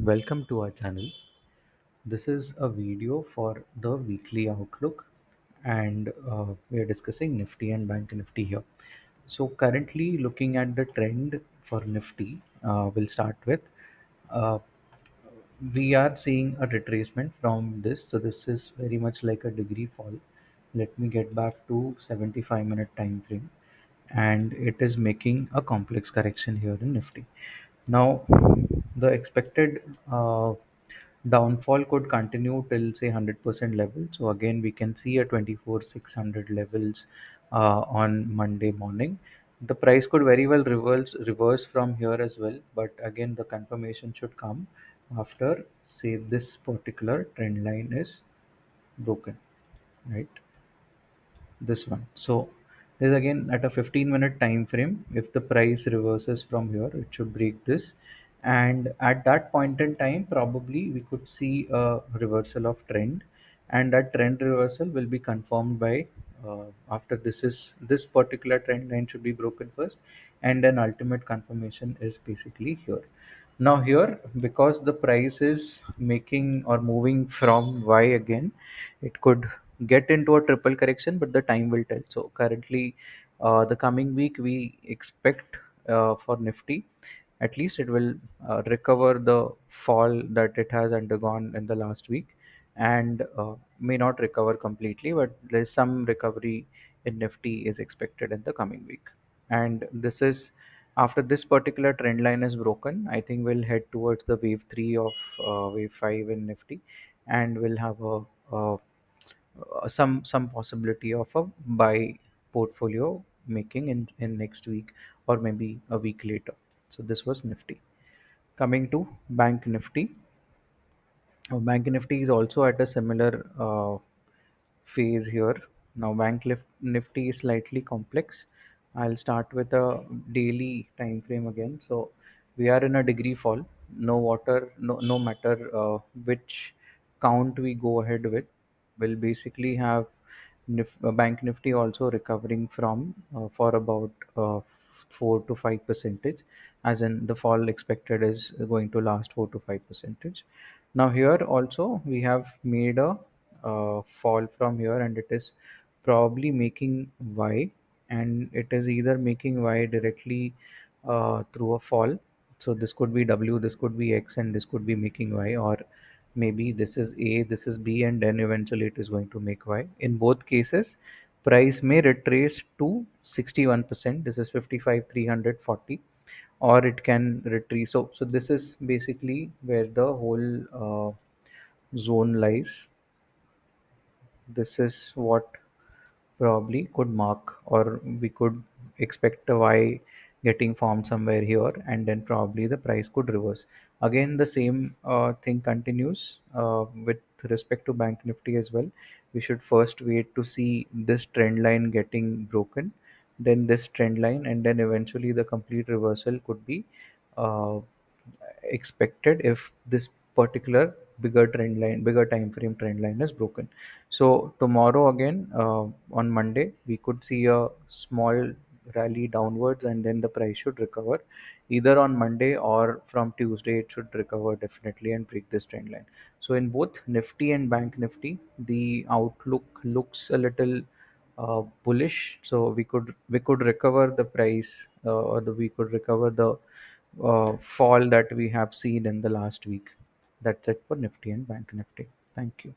Welcome to our channel. This is a video for the weekly outlook, and we are discussing Nifty and Bank Nifty here. So, currently, looking at the trend for Nifty, we'll start with uh, we are seeing a retracement from this. So, this is very much like a degree fall. Let me get back to 75-minute time frame, and it is making a complex correction here in Nifty. Now, the expected downfall could continue till say 100% level. So again, we can see a 24,600 levels on Monday morning. The price could very well reverse from here as well, but again, the confirmation should come after say this particular trend line is broken, right? This one. So this again at a 15-minute time frame. If the price reverses from here, it should break this, and at that point in time, probably we could see a reversal of trend, and that trend reversal will be confirmed by after this particular trend line should be broken first, and then ultimate confirmation is basically here. Now here, because the price is making or moving from Y again, it could get into a triple correction, but the time will tell. So currently, the coming week we expect for Nifty, at least it will recover the fall that it has undergone in the last week, and may not recover completely, but there's some recovery in Nifty is expected in the coming week. And this is after this particular trend line is broken. I think we'll head towards the wave 3 of wave 5 in Nifty, and we'll have some possibility of a buy portfolio making in next week or maybe a week later. So this was Nifty. Coming to Bank Nifty. Bank Nifty is also at a similar phase here. Now, Nifty is slightly complex. I'll start with a daily time frame again. So, we are in a degree fall. No matter which count we go ahead with, will basically have Bank Nifty also recovering from for about 4 to 5 percentage, as in the fall expected is going to last 4 to 5 percentage. Now here also we have made a fall from here, and it is probably making Y, and it is either making Y directly through a fall. So this could be W, this could be X, and this could be making Y, or maybe this is A, this is B, and then eventually it is going to make Y. In both cases, price may retrace to 61%. This is 55,340, or it can retrieve. So this is basically where the whole zone lies. This is what probably could mark, or we could expect a Y getting formed somewhere here, and then probably the price could reverse. Again, the same thing continues with respect to Bank Nifty as well. We should first wait to see this trend line getting broken, then this trend line, and then eventually the complete reversal could be uh, expected if this particular bigger time frame trend line is broken. So tomorrow again, on Monday, we could see a small rally downwards, and then the price should recover. Either on Monday or from Tuesday, it should recover definitely and break this trend line. So in both Nifty and Bank Nifty, the outlook looks a little bullish. So we could recover the price, we could recover the fall that we have seen in the last week. That's it for Nifty and Bank Nifty. Thank you.